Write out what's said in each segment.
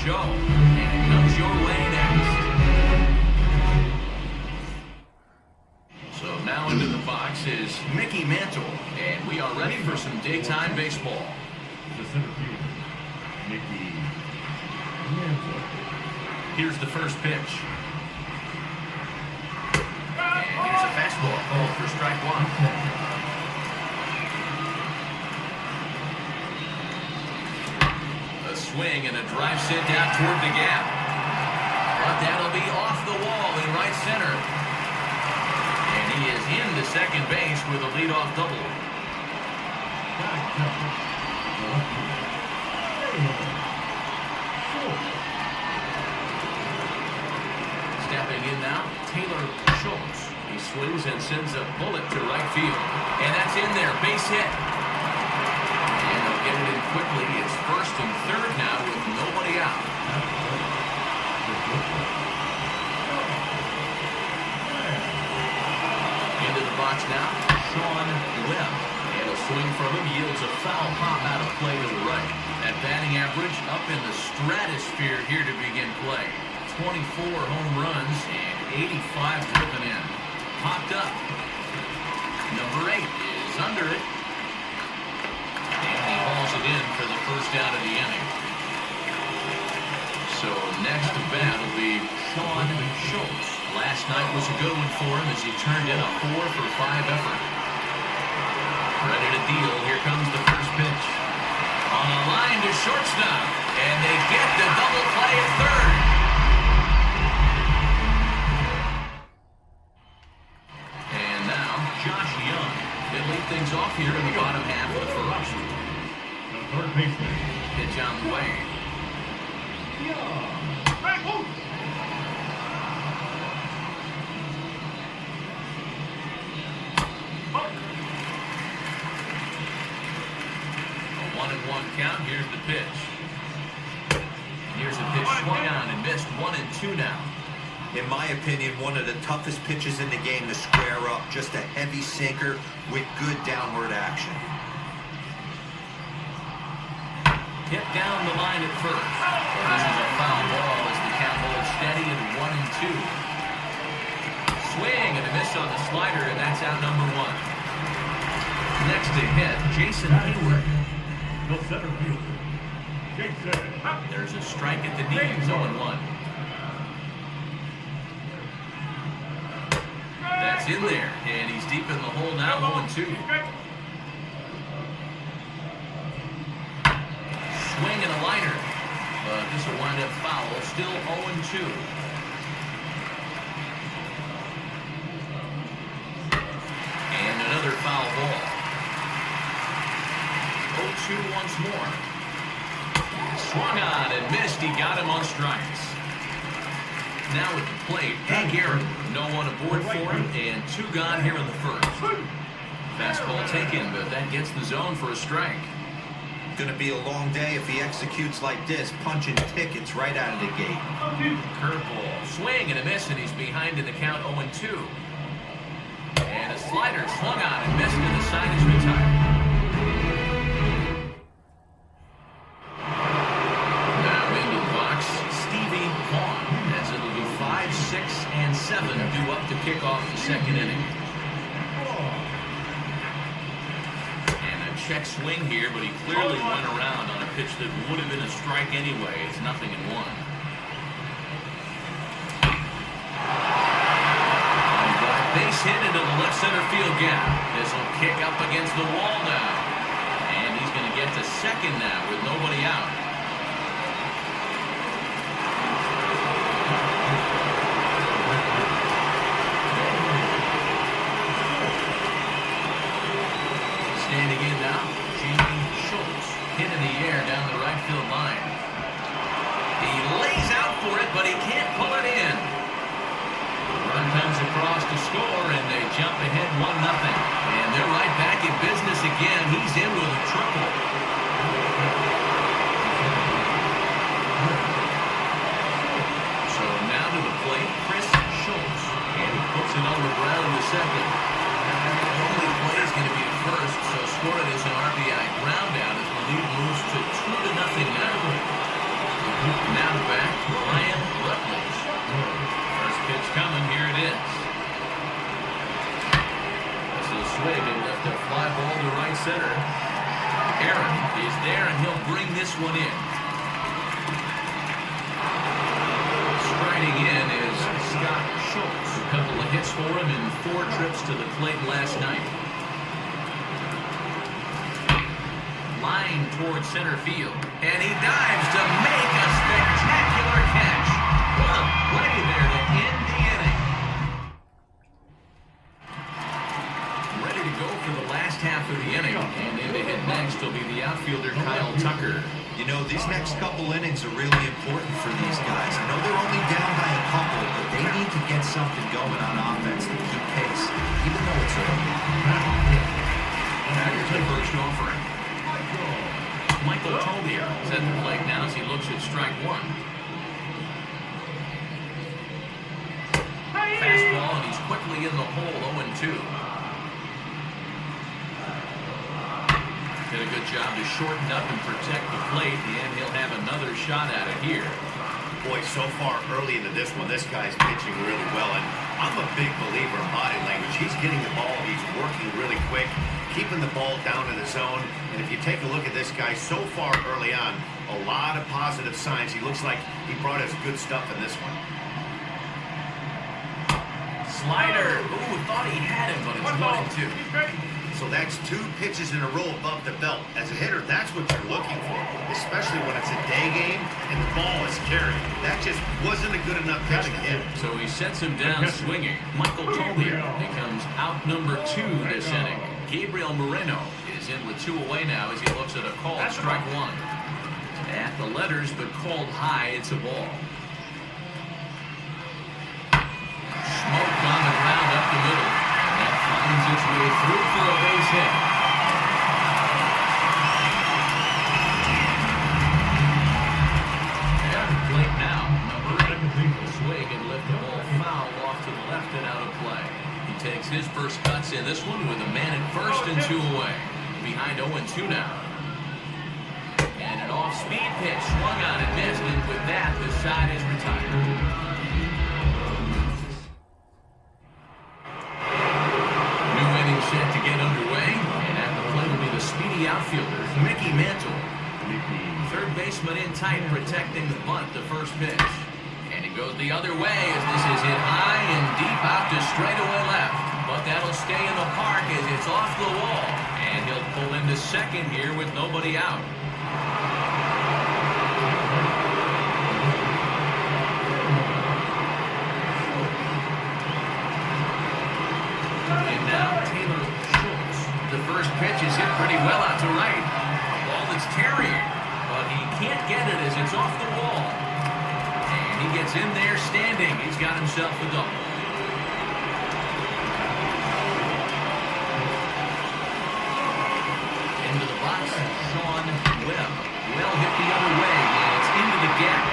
Show. And it comes your way next. So now into the box is Mickey Mantle. And we are ready for some daytime baseball. The center fielder, Mickey Mantle. Here's the first pitch. And here's a fastball called for strike one. A swing and a drive sent out toward the gap. But that'll be off the wall in right center. And he is into second base with a leadoff double. Stepping in now, Taylor Schultz. He swings and sends a bullet to right field. And that's in there, base hit. And they'll get it in quickly. It's first and third now with nobody out. Into the box now, Sean Webb. And a swing from him yields a foul pop out of play to the right. That batting average up in the stratosphere here to begin play. 24 home runs and 85 driven in. Popped up. Number 8 is under it. And he hauls it in for the first out of the inning. So next to bat will be Sean Schultz. Last night was a good one for him as he turned in a 4-for-5 effort. Ready to deal. Here comes the first pitch. On a line to shortstop. And they get the double play at third. Things off here in the bottom half of the first. The third baseman. Pitch on the way. A 1-1 count. Here's the pitch. Here's a pitch swung on and missed. 1-2 now. In my opinion, one of the toughest pitches in the game to square up. Just a heavy sinker with good downward action. Hit down the line at first. This is a foul ball as the count holds steady at 1-2. Swing and a miss on the slider, and that's out number 1. Next to hit, Jason Hayward. The center fielder, Jason. There's a strike at the knees, 0-1. That's in there, and he's deep in the hole now, 0-2. Swing and a liner, but this will wind up foul, still 0-2. And another foul ball. 0-2 once more. Swung on and missed, he got him on strikes. Now at the plate, Hank Aaron. No one aboard for him, and 2 gone here in the first. Fastball taken, but that gets the zone for a strike. Going to be a long day if he executes like this, punching tickets right out of the gate. Curveball, swing and a miss, and he's behind in the count 0-2. And a slider swung on and missed, and the sign is retired. Due up to kick off the second inning. And a check swing here, but he clearly went around on a pitch that would have been a strike anyway. It's 0-1. Base hit into the left center field gap. This will kick up against the wall now. And he's going to get to second now with nobody out. Standing in now, Jamie Schultz. Hit in the air down the right field line. He lays out for it, but he can't pull it in. Run comes across to score, and they jump ahead 1-0. And they're right back in business again. He's in with a triple. So now to the plate, Chris Schultz. And he puts it on the ground in the second. The only play is going to be first, so score it as an RBI ground out as the lead moves to 2-0 now. Now to Aaron is there, and he'll bring this one in. Striding in is Scott Schultz. A couple of hits for him in 4 trips to the plate last night. Line towards center field, and he dives to make a spectacular catch. What a play there to end the inning. Ready to go for the last half of the inning, and in to hit next will be the outfielder Kyle Tucker. You know, these next couple innings are really important for these guys. I know they're only down by a couple, but they need to get something going on offense to keep pace, even though it's early. Now here's the first offering. Michael Tobier is at the plate now as he looks at strike one. Fastball, and he's quickly in the hole, 0-2. Did a good job to shorten up and protect the plate, and he'll have another shot at it here. Boy, so far early into this one, this guy's pitching really well, and I'm a big believer in body language. He's getting the ball, he's working really quick, keeping the ball down in the zone, and if you take a look at this guy so far early on, a lot of positive signs. He looks like he brought us good stuff in this one. Slider. Ooh, thought he had him, but it's 1-2. So that's 2 pitches in a row above the belt. As a hitter, that's what you're looking for, especially when it's a day game and the ball is carried. That just wasn't a good enough pitch to hit. So he sets him down swinging. Michael Tobier becomes out number 2 this inning. Gabriel Moreno is in with 2 away now as he looks at a called strike one. At the letters, but called high. It's a ball. Smoke on the ground up the middle. And that finds its way through for a base hit. At the plate now, number 8. Swing and lift the ball foul off to the left and out of play. He takes his first cuts in this one with a man at first and 2 away. Behind 0-2 now. And an off-speed pitch swung on and missed, and with that, the side is retired. New inning set to get underway, and at the plate will be the speedy outfielder, Mickey Mantle. Third baseman in tight, protecting the bunt, the first pitch. And it goes the other way as this is hit high and deep out to straightaway left. But that'll stay in the park as it's off the wall. And he'll pull into second here with nobody out. And now Taylor Schultz. The first pitch is hit pretty well out to right. Ball that's carrying, but he can't get it as it's off the wall. And he gets in there standing. He's got himself a double. Into the box, Sean Webb. Well hit the other way, and it's into the gap.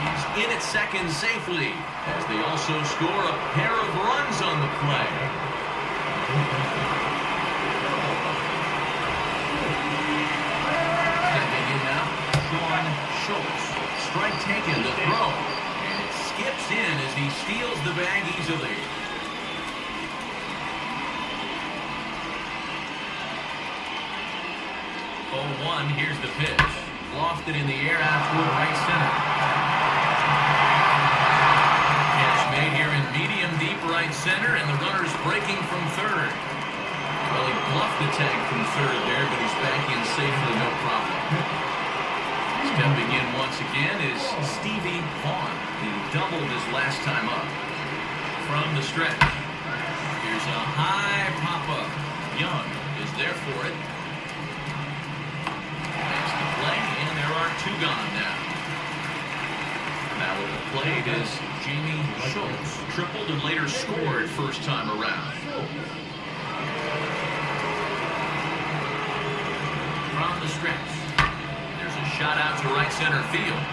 He's in at second safely, as they also score a pair of runs on the play. Stepping in now, Sean Schultz. Strike taken to throw, and it skips in as he steals the bag easily. 0-1, here's the pitch. Lofted in the air out toward right center. Catch made here in medium deep right center, and the runner's breaking from third. Well, he bluffed the tag from third there, but he's back in safely, no problem. Stepping in once again is Stevie Vaughn. He doubled his last time up. From the stretch, here's a high pop-up. Young is there for it. Makes the play, and there are 2 gone now. Now with the plate is Jamie Schultz. Tripled and later scored first time around. From the stretch, there's a shot out to right center field.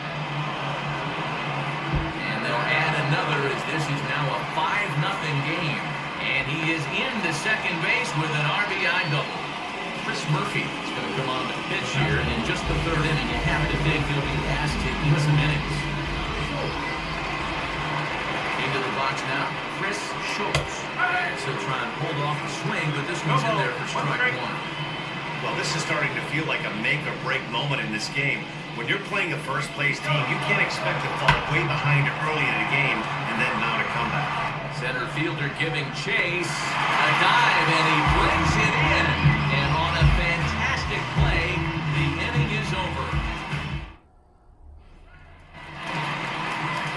And they'll add another as this is now a 5-0 game. And he is into second base with an RBI double. Chris Murphy is going to come on the pitch here, and in just the 3rd inning, you have to think he'll be asked to eat some innings. Into Into the box now, Chris Schultz. And he'll try and hold off the swing, but this one's in there for strike one. Well, this is starting to feel like a make-or-break moment in this game. When you're playing a first-place team, you can't expect to fall way behind early in a game and then mount a comeback. Center fielder giving chase. A dive, and he brings it in. And on a fantastic play, the inning is over.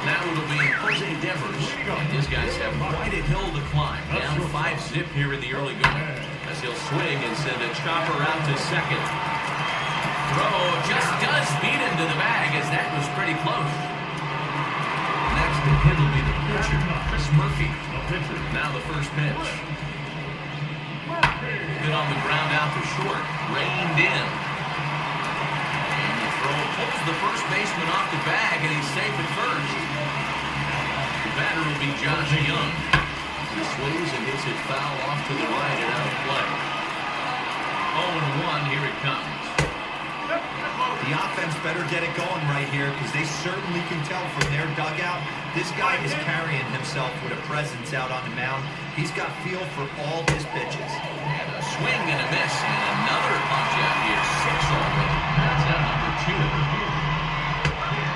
Now it'll be Jose Devers. And his guys have quite a hill to climb. Down 5-zip here in the early going. As he'll swing and send a chopper out to second. Throw just does beat him to the bag, as that was pretty close. Next to hit will be the pitcher, Chris Murphy. Now the first pitch. Hit on the ground out to short. Reined in. And the throw pulls the first baseman off the bag, and he's safe at first. The batter will be Josh Young. He swings and hits it foul off to the right and out of play. 0-1, here it comes. The offense better get it going right here, because they certainly can tell from their dugout this guy is carrying himself with a presence out on the mound. He's got feel for all his pitches. And a swing and a miss, and another punch out here. 6 already. That's out number 2.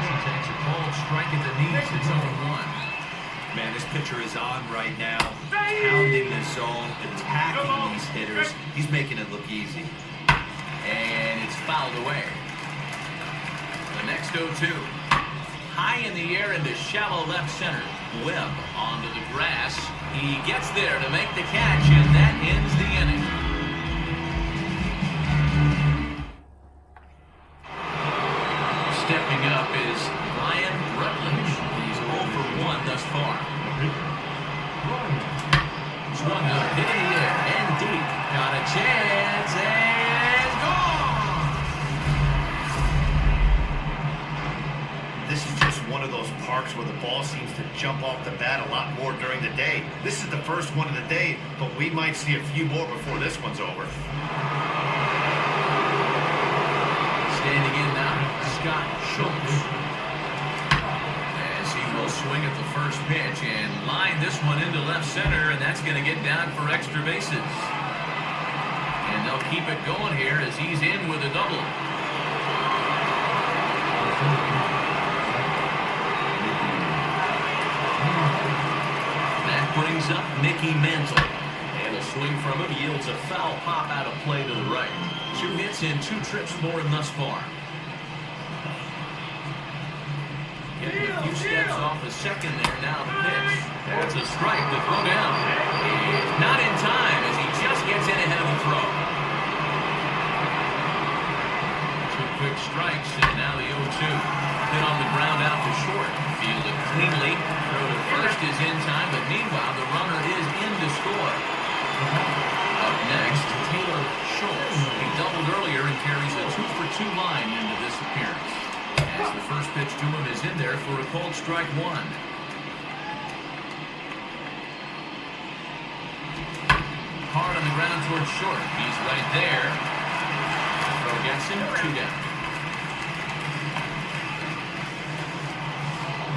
He takes a cold strike at the knees. It's 0-1. Man, this pitcher is on right now, pounding the zone, attacking these hitters. He's making it look easy. And it's fouled away. The next 0-2. High in the air into shallow left center. Webb onto the grass. He gets there to make the catch, and that ends the inning. Stepping up is Ryan Rutledge. He's 0 for 1 thus far. Swung up, hit in the air, and deep. Got a chance, and gone! This is just one of those parks where the ball seems to jump off the bat a lot more during the day. This is the first one of the day, but we might see a few more before this one's over. Standing in now, Scott Schultz. As he will swing at the first pitch and line this one into left center, and that's going to get down for extra bases. And they'll keep it going here as he's in with a double. That brings up Mickey Mantle. And a swing from him yields a foul pop out of play to the right. 2 hits and 2 trips for him thus far. Getting a few steps off the second there. Now the pitch. That's a strike. The throw down. It's not in time as he just gets in ahead of the throw. 2 quick strikes, and now the 0-2. Hit on the ground out to short. Fielded cleanly. Throw to first is in time, but meanwhile the runner is in to score. Up next, Taylor Schultz. He doubled earlier and carries a 2-for-2 line into this appearance. As the first pitch to him is in there for a cold strike 1. Hard on the ground towards short. He's right there. Throw gets him, 2 down.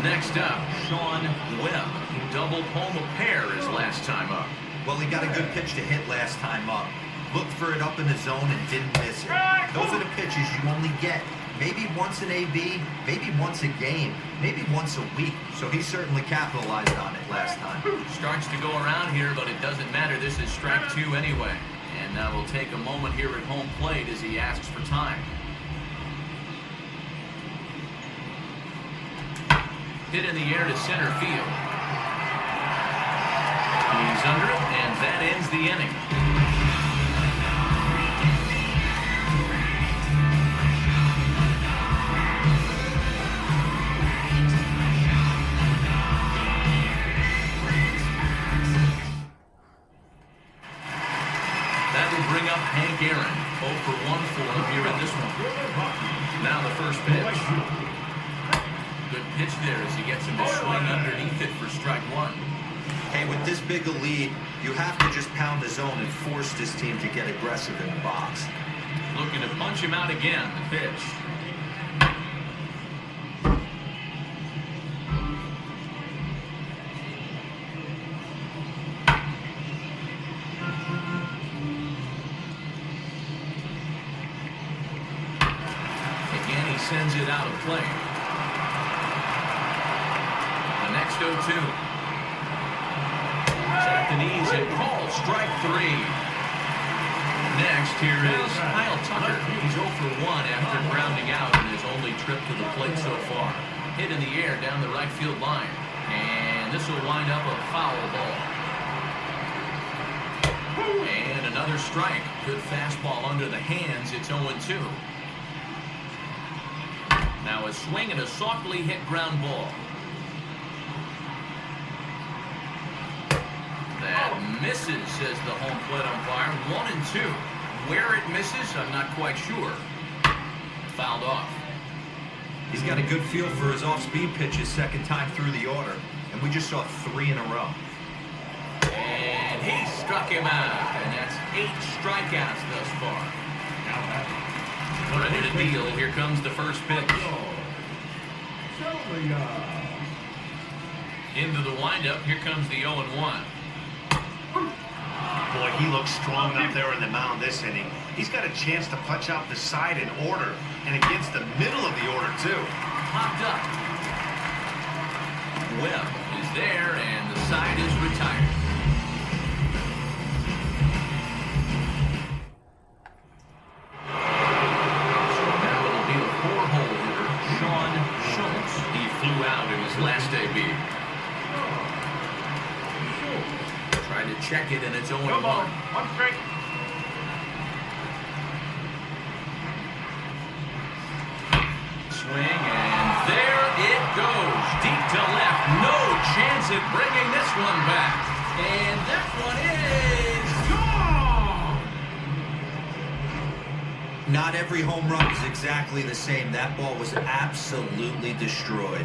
Next up, Sean Webb. He doubled home a pair his last time up. Well, he got a good pitch to hit last time up. Looked for it up in the zone and didn't miss it. Those are the pitches you only get maybe once an AB, maybe once a game, maybe once a week. So he certainly capitalized on it last time. Starts to go around here, but it doesn't matter. This is strike 2 anyway. And now we'll take a moment here at home plate as he asks for time. Hit in the air to center field. He's under it, and that ends the inning. That will bring up Hank Aaron. 0 for 1 for him here in this one. Now the first pitch. Good pitch there as he gets him to swing underneath it for strike 1. Hey, with this big a lead, you have to just pound the zone and force this team to get aggressive in the box. Looking to punch him out again. The pitch. sends it out of play. The next 0-2. At the knees and called strike 3. Next, here is Kyle Tucker. He's 0 for 1 after grounding out in his only trip to the plate so far. Hit in the air down the right field line. And this will wind up a foul ball. And another strike. Good fastball under the hands. It's 0-2. Now a swing and a softly hit ground ball. That misses, says the home plate umpire. 1-2. Where it misses, I'm not quite sure. Fouled off. He's got a good feel for his off-speed pitches second time through the order, and we just saw 3 in a row. And he struck him out, and that's 8 strikeouts thus far. Ready to deal. Here comes the first pitch. Into the windup. Here comes the 0-1. Boy, he looks strong up there in the mound this inning. He's got a chance to punch out the side in order, and against the middle of the order, too. Popped up. Webb is there, and the side is retired. So now it'll be the 4-hole hitter, Sean Schultz. He flew out in his last AB. Trying to check it, and it's 0-1. One strike. Swing, and there it goes. Deep to left. No chance at bringing this one back. And that one is gone. Not every home run is exactly the same. That ball was absolutely destroyed.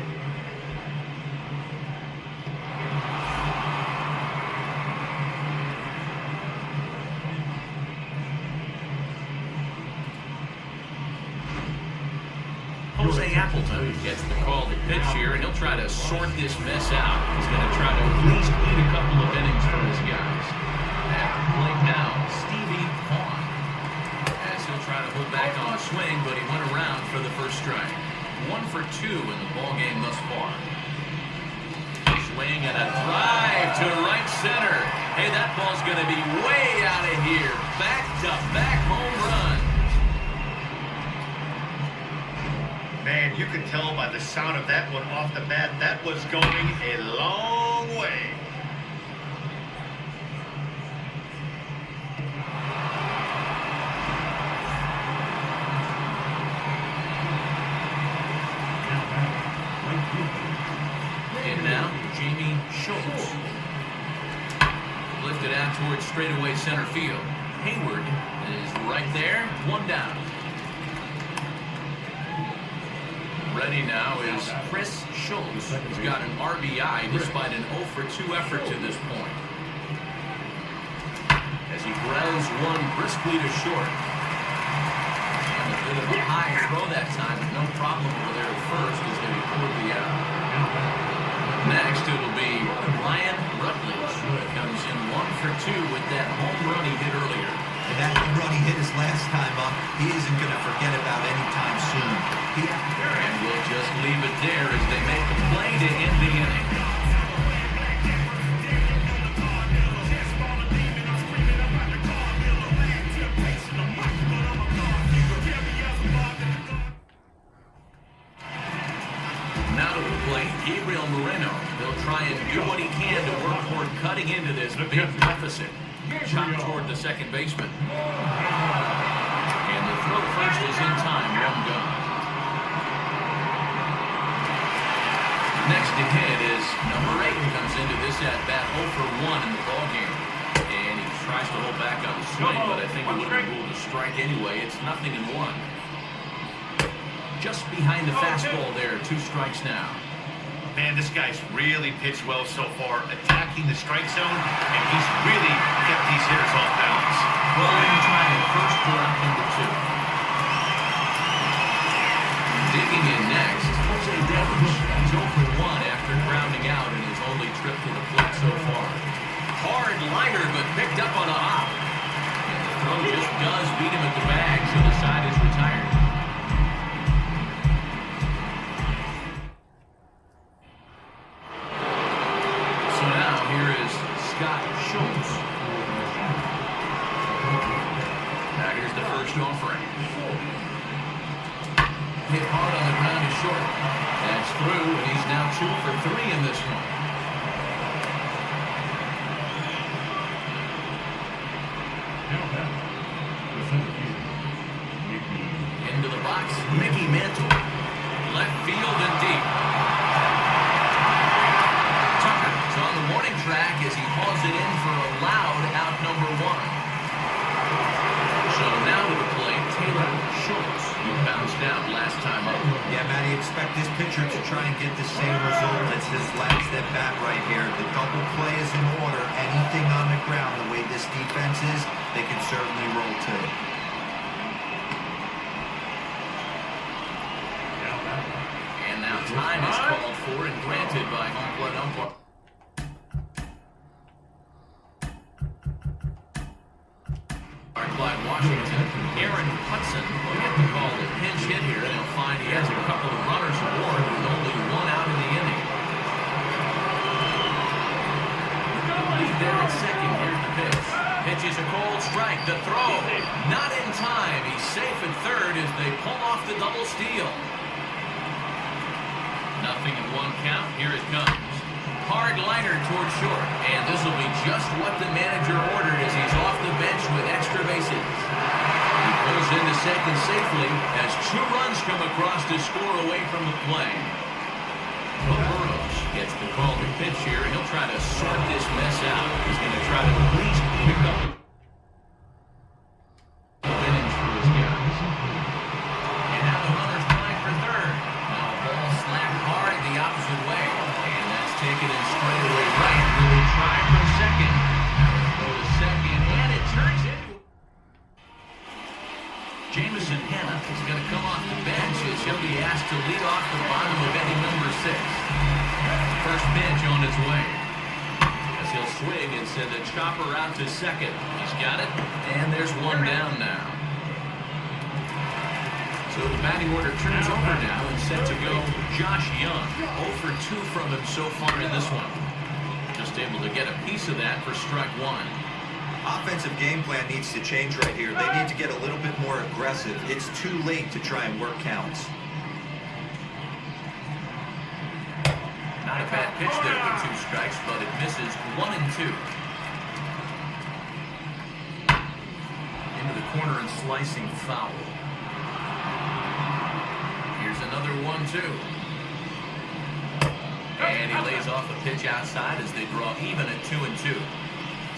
Jose Appleton gets the call to pitch here, and he'll try to sort this mess out. He's going to try to at least eat a couple of innings for his guys. At the plate now, Stevie Vaughn. As he'll try to hold back on a swing, but he went around for the first strike. 1 for 2 in the ballgame thus far. Swing and a drive to right center. Hey, that ball's going to be way out of here. Back-to-back home run. Man, you could tell by the sound of that one off the bat, that was going a long way. And now, Jamie Schultz. Lifted out towards straightaway center field. Hayward is right there, 1 down. Ready now is Chris Schultz. He's got an RBI despite an 0 for 2 effort to this point. As he grounds one briskly to short. And a bit of a high throw that time, but no problem over there at first as they record the out. Next, it'll be Ryan Rutledge. Comes in 1 for 2 with that home run he hit earlier. And that home run he hit his last time up, he isn't going to forget about anytime soon. And we'll just leave it there as they make the play to end the inning. Now to the plate, Gabriel Moreno. He'll try and do what he can to work toward cutting into this big deficit. Chop toward the second baseman. And the throw first is in time, 1 gone. Next to hit is number 8. Comes into this at-bat 0 for 1 in the ballgame. And he tries to hold back on the swing, but I think it would have been ruled a strike anyway. It's 0-1. Just behind the fastball there, 2 strikes now. Man, this guy's really pitched well so far, attacking the strike zone, and he's really kept these hitters off balance. Brian trying first drop into 2. Digging in next, Jose Devers. He's 0 for 1 after grounding out in his only trip to the plate so far. Hard liner, but picked up on a hop. And the throw just does beat him at the bag, so the side is retired. first offering. Hit hard on the ground is short. That's through, and he's now 2 for 3 in this one. Now back. The center fielder, Mickey. Into the box, Mickey Mantle. Left field and deep. Tucker is on the warning track as he hauls it in for a loud out number 1. So now to the plate, Taylor Schultz, who bounced out last time up. Yeah, Matty, expect this pitcher to try and get the same result as his last at bat right here. The double play is in order. Anything on the ground, the way this defense is, they can certainly roll too. And now time is called for and granted by home plate umpire. Clyde Washington. Aaron Hudson will get the call to pinch hit here, and he'll find he has a couple of runners aboard with only 1 out in the inning. Lead there at second. Here's the pitch. Pitch is a cold strike. The throw. Not in time. He's safe at third as they pull off the double steal. Nothing in 1 count. Here it comes. Hard liner toward short, and this will be just what the manager ordered as he's off the bench with extra bases. He pulls into second safely as 2 runs come across to score away from the play. Burrows gets the call to pitch here, and he'll try to sort this mess out. He's going to try to at least pick up innings for his guys. And now the runner's line for third. Now a ball slapped hard the opposite way. Taken in straight away right. Really try for second. Go to second, and it turns into Jameson Hanna is going to come off the bench as he'll be asked to lead off the bottom of inning number 6. First pitch on its way. As he'll swing and send a chopper out to second. He's got it, and there's 1 down now. So the batting order turns over now and set to go Josh Young. 0 for 2 from him so far in this one. Just able to get a piece of that for strike 1. Offensive game plan needs to change right here. They need to get a little bit more aggressive. It's too late to try and work counts. Not a bad pitch there with 2 strikes, but it misses 1 and 2. Into the corner and slicing foul. Here's another 1-2. And he lays off a pitch outside as they draw even at 2 and 2.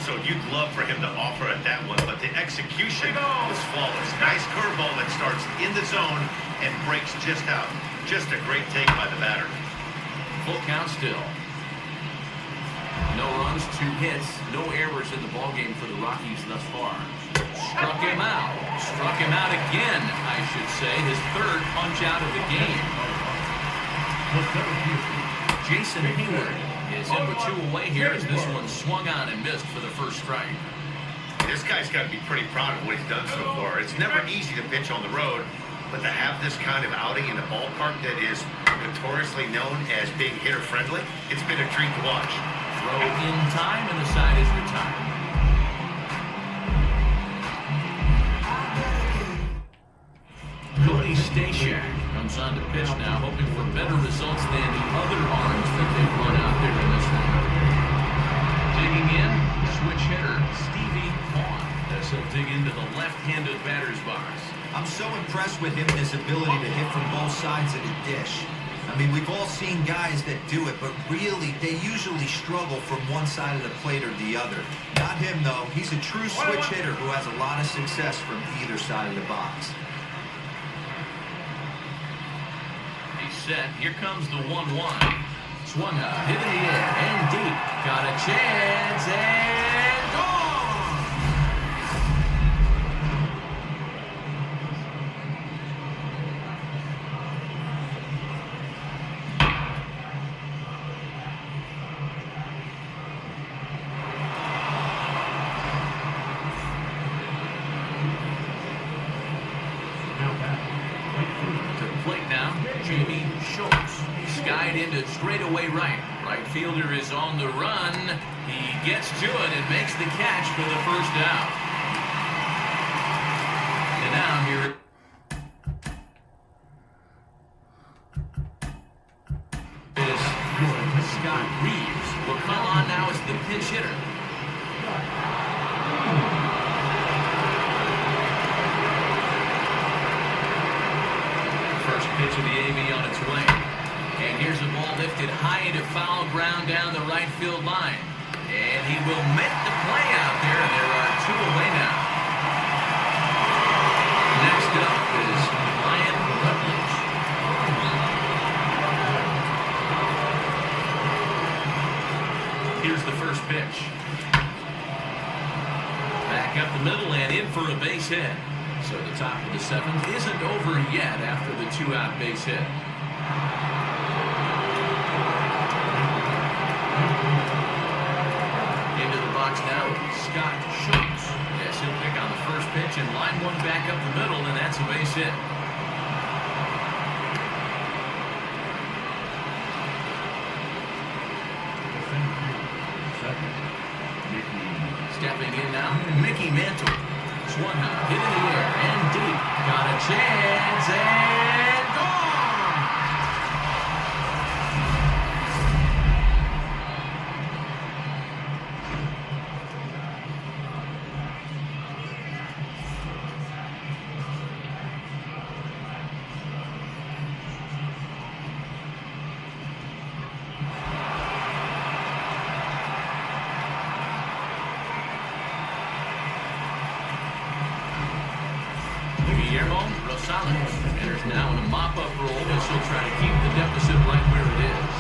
So you'd love for him to offer at that one, but the execution was flawless. Nice curveball that starts in the zone and breaks just out. Just a great take by the batter. Full count still. No runs, 2 hits, no errors in the ballgame for the Rockies thus far. Struck him out. Struck him out again, I should say. His 3rd punch out of the game. Jason Hayward is in with 2 away here as this one swung on and missed for the first strike. This guy's got to be pretty proud of what he's done so far. It's never easy to pitch on the road, but to have this kind of outing in a ballpark that is notoriously known as being hitter-friendly, it's been a treat to watch. Throw in time, and the side is retired. Cody Stashak comes on to pitch now, hoping for better results than the other arms that they've run out there in this one. Digging in, switch hitter Stevie Vaughn as he'll dig into the left-handed batter's box. I'm so impressed with him and his ability to hit from both sides of the dish. I mean, we've all seen guys that do it, but really, they usually struggle from one side of the plate or the other. Not him, though. He's a true switch hitter who has a lot of success from either side of the box. He's set. Here comes the 1-1. Swung up, hit in the air, and deep. Got a chance, and gone! Into straightaway right. Right fielder is on the run. He gets to it and makes the catch for the first out. And now here. Is Scott Reeves. Will come on now as the pinch hitter. First pitch of the AB on its way. And here's a ball lifted high into foul ground down the right field line. And he will make the play out there, and there are two away now. Next up is Ryan Rutledge. Here's the first pitch. Back up the middle and in for a base hit. So the top of the seventh isn't over yet after the two-out base hit. Into the box now, Scott Schultz. Yes, he'll pick on the first pitch and line one back up the middle, and that's a base hit. Stepping in now, Mickey Mantle. Swung out, hit in the air, and deep. Got a chance, and gone! Guillermo Rosales enters now in a mop-up role as he'll try to keep the deficit right where it is.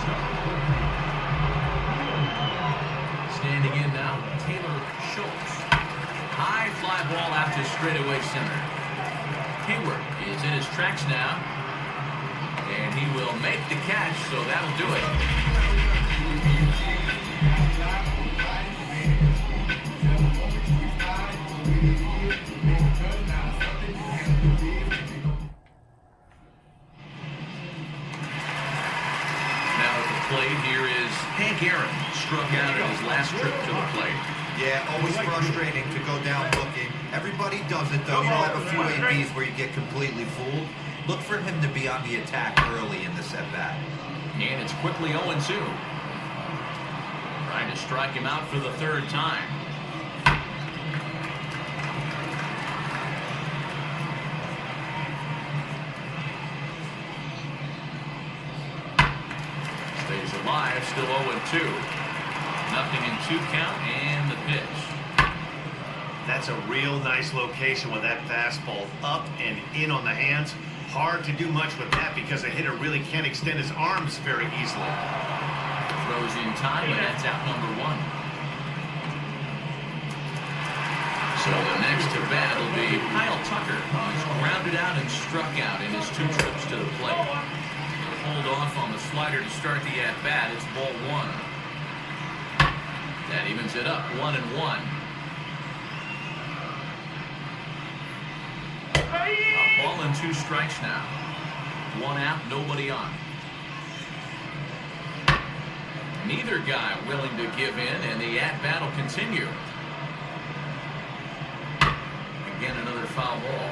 Standing in now, Taylor Schultz. High fly ball out to straightaway center. Hayward is in his tracks now. And he will make the catch, so that'll do it. Here is Hank Aaron, struck out at his last trip to the plate. Yeah, always frustrating to go down looking. Everybody does it, though. You'll have a few ABs where you get completely fooled. Look for him to be on the attack early in this at-bat. And it's quickly 0-2. Trying to strike him out for the third time. Stays alive, still 0-2. Nothing in 2 count, and the pitch. That's a real nice location with that fastball up and in on the hands. Hard to do much with that because a hitter really can't extend his arms very easily. Throws in time, and that's out number 1. So the next to bat will be Kyle Tucker, who's grounded out and struck out in his 2 trips to the plate. Hold off on the slider to start the at-bat. It's ball 1. That evens it up, 1-1. A ball and 2 strikes now. 1 out, nobody on. Neither guy willing to give in, and the at-bat will continue. Again, another foul ball.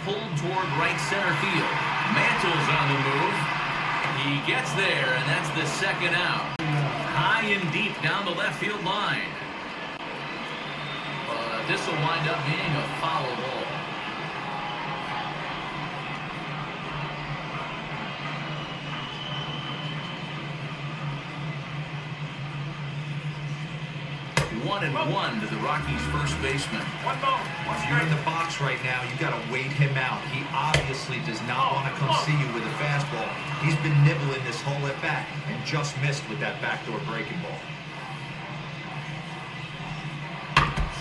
Pulled toward right center field. Mantle's on the move. He gets there, and that's the second out. High and deep down the left field line. This will wind up being a foul ball. One and one to the Rockies' first baseman. If you're in the box right now, you got to wait him out. He obviously does not want to come see you with a fastball. He's been nibbling this whole at bat and just missed with that backdoor breaking ball.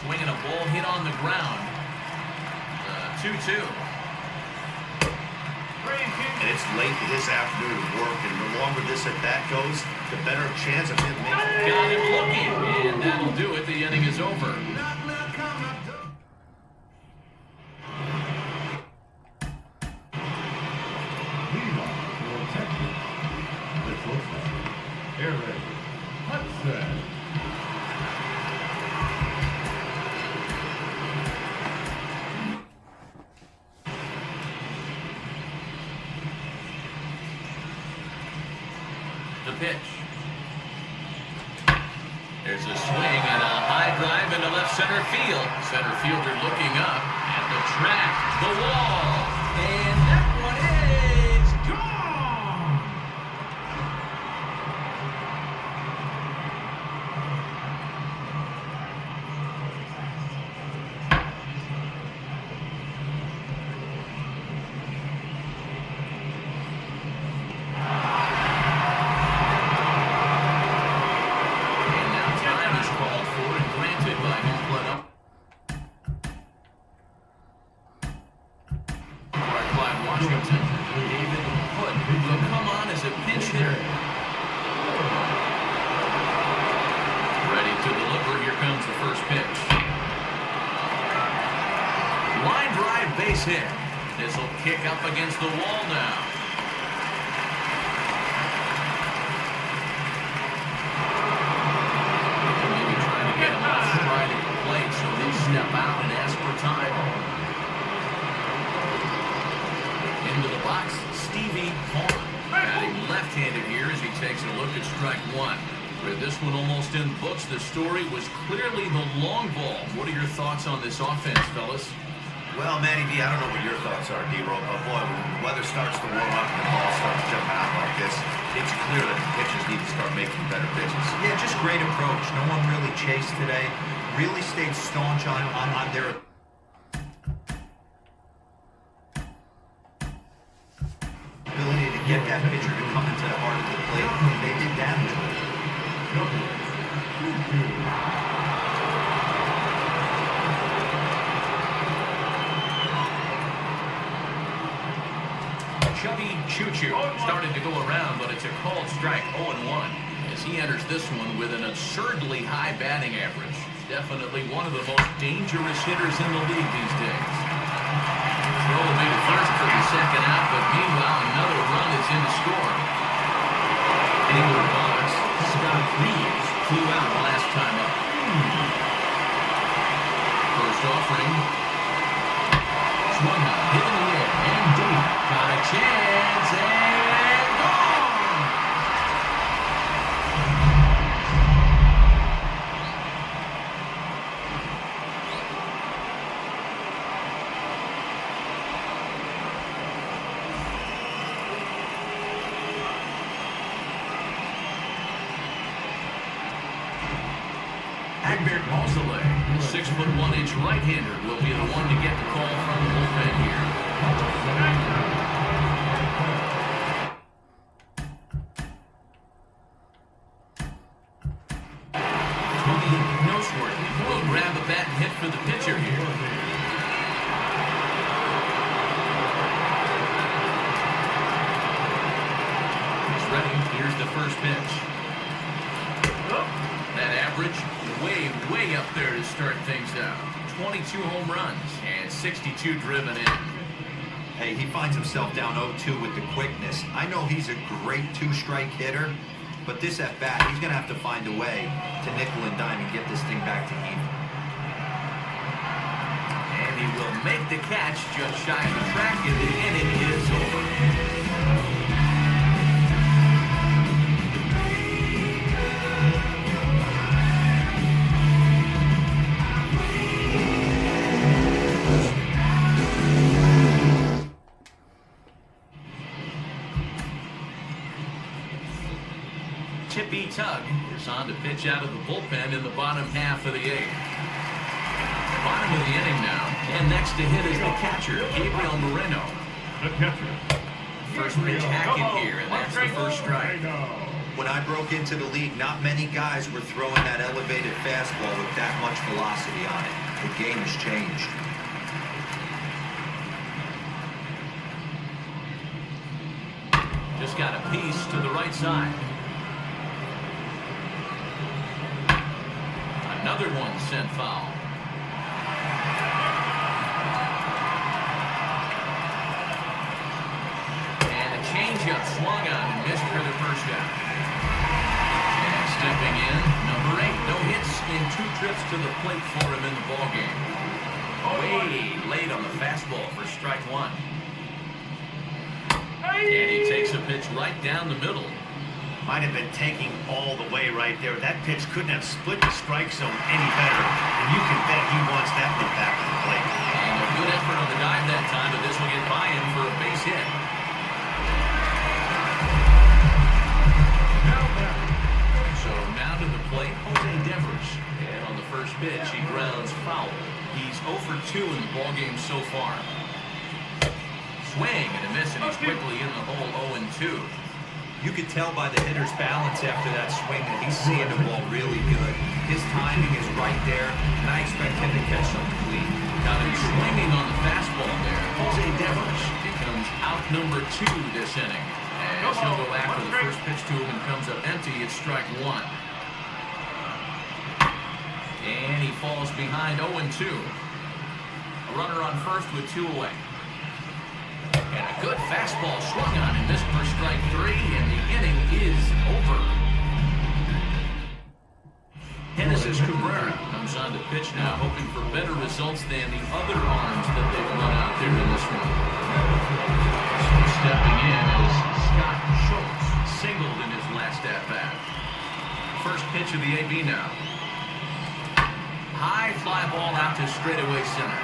Swinging a ball hit on the ground. 2-2. And it's late in this afternoon work, and the longer this at bat goes, the better chance of him making. Got him looking, and that'll do it. The inning is over. pitch. There's a swing and a high drive into left center field. Center fielder looking up at the track, the wall, and that one is gone. Base hit. This will kick up against the wall now. Maybe trying to get him off stride at the plate, so they step out and ask for time. Into the box, Stevie Vaughn. Batting left-handed here as he takes a look at strike one. With this one almost in books, the story was clearly the long ball. What are your thoughts on this offense, fellas? Well, Matty V, I don't know what your thoughts are, D-Roll, but boy, when the weather starts to warm up and the ball starts jumping out like this, it's clear that the pitchers need to start making better pitches. Yeah, just great approach. No one really chased today. Really stayed staunch on their ability to get that pitcher to come into the heart of the plate. They did damage with it. Chubby Choo-Choo started to go around, but it's a called strike 0-1 as he enters this one with an absurdly high batting average. Definitely one of the most dangerous hitters in the league these days. Throw will be the first for the second out, but meanwhile another run is in to score. Into the box, Scott Reeves flew out last time up. First offering. Swung out, hit in the air, and deep. Got a chance, and gone! Egbert Moseley, 6'1" right-hander, will be the one to get the call from the bullpen here. Tony Noseworthy will grab a bat and hit for the pitcher here. He's ready. Here's the first pitch. That average way up there to start things out. 22 home runs and 62 driven in. Hey, he finds himself down 0-2 with the quickness. I know he's a great two-strike hitter, but this at-bat, he's going to have to find a way to nickel and dime and get this thing back to even. And he will make the catch just shy of the track, and the inning is over. Tippy Tug is on to pitch out of the bullpen in the bottom half of the eighth. Bottom of the inning now, and next to hit is the catcher, Gabriel Moreno. The catcher. First pitch Hackett here, and that's the first strike. When I broke into the league, not many guys were throwing that elevated fastball with that much velocity on it. The game has changed. Just got a piece to the right side. Another one sent foul. And a changeup swung on and missed for the first out. And stepping in, number 8. No hits in 2 trips to the plate for him in the ballgame. Way late on the fastball for strike 1. And he takes a pitch right down the middle. might have been taking all the way right there. That pitch couldn't have split the strike zone any better, and you can bet he wants that one back to the plate. And a good effort on the dive that time, but this will get by him for a base hit. So now to the plate, Jose Devers. And on the first pitch, he grounds foul. He's 0 for 2 in the ballgame so far. Swing and a miss, and he's quickly in the hole 0-2. You could tell by the hitter's balance after that swing that he's seeing the ball really good. His timing is right there, and I expect him to catch something clean. Now he's swinging on the fastball there. Jose Devers becomes out number 2 this inning. As he'll go after the first pitch to him and comes up empty, it's strike 1. And he falls behind 0-2. A runner on first with 2 away. And a good fastball swung on and missed for strike 3, and the inning is over. Genesis Cabrera comes on to pitch now, hoping for better results than the other arms that they've run out there in this one. So stepping in is Scott Schultz, singled in his last at-bat. First pitch of the AB now. High fly ball out to straightaway center.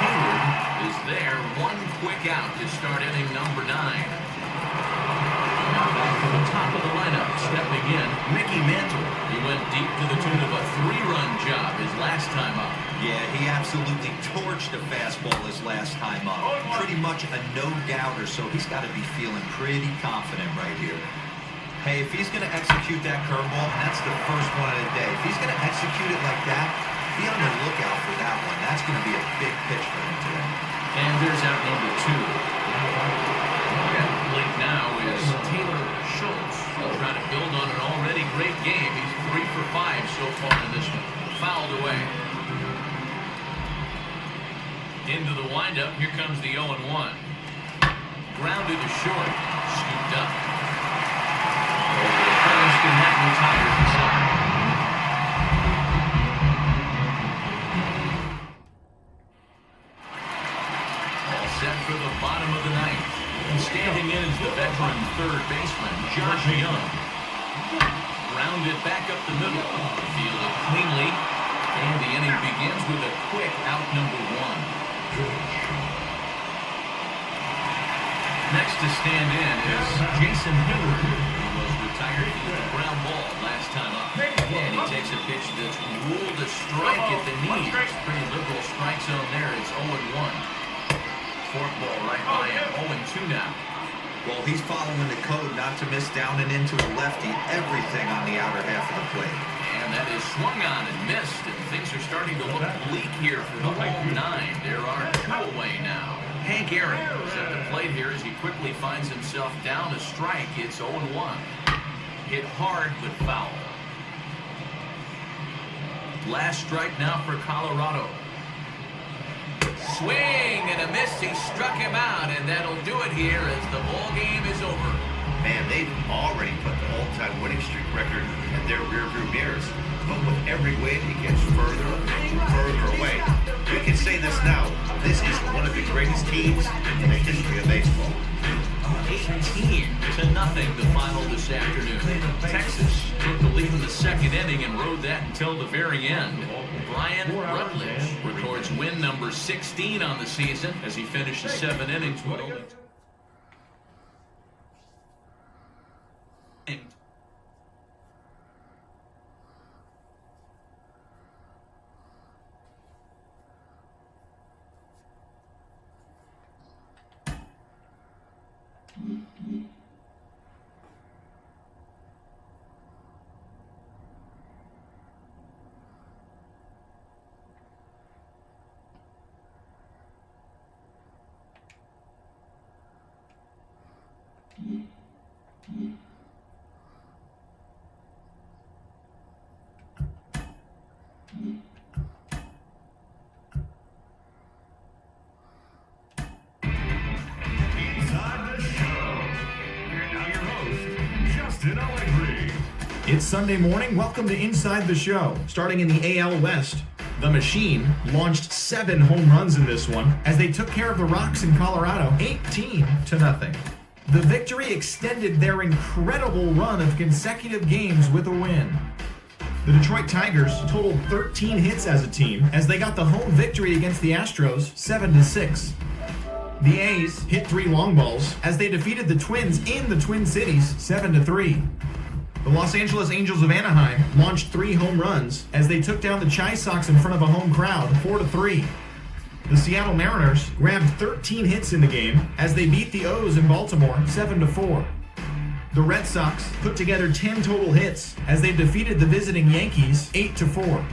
Hayward is there, one quick out to start inning number 9. Now back to the top of the lineup, stepping in, Mickey Mantle. He went deep to the tune of a 3-run job his last time up. Yeah, he absolutely torched the fastball his last time up. Pretty much a no-doubter, so he's got to be feeling pretty confident right here. Hey, if he's going to execute that curveball, and that's the first one of the day, if he's going to execute it like that, be on the lookout for that one. That's going to be a big pitch for him today. And there's out number 2. At the plate now is Taylor Schultz. He'll try to build on an already great game. He's 3 for 5 so far in this one. Fouled away. Into the windup. Here comes the 0-1. Grounded to short. Scooped up. Princeton had retired inside. All set for the bottom of the ninth. And standing in is the veteran third baseman, Josh Young. Grounded back up the middle. Fielded cleanly. And the inning begins with a quick out number 1. Next to stand in is Jason Hayward, who was retired with a ground ball last time up. And he takes a pitch that's ruled a strike at the knees. Pretty liberal strike zone there. It's 0-1. Forkball right by him. 0-2 now. Well, he's following the code not to miss down and into a lefty. Everything on the outer half of the plate. And that is swung on and missed. And things are starting to look bleak here for the home 9. There are 2 away now. Hank Aaron is at the plate here as he quickly finds himself down a strike. It's 0-1. Hit hard but foul. Last strike now for Colorado. Swing and a miss. He struck him out, and that'll do it here as the ball game is over. Man, they've already put the all-time winning streak record in their rearview mirrors. But with every win, it gets further and further away. We can say this now. This is one of the greatest teams in the history of baseball. 18-0 the final this afternoon. Texas took the lead in the second inning and rode that until the very end. Brian Rutledge records win number 16 on the season as he finishes 7 innings with only 2. It's Sunday morning. Welcome to Inside the Show. Starting in the AL West, the Machine launched 7 home runs in this one as they took care of the Rocks in Colorado 18-0. The victory extended their incredible run of consecutive games with a win. The Detroit Tigers totaled 13 hits as a team as they got the home victory against the Astros 7-6. The A's hit 3 long balls as they defeated the Twins in the Twin Cities 7-3. The Los Angeles Angels of Anaheim launched 3 home runs as they took down the Chi Sox in front of a home crowd 4-3. The Seattle Mariners grabbed 13 hits in the game as they beat the O's in Baltimore 7-4. The Red Sox put together 10 total hits as they defeated the visiting Yankees 8-4.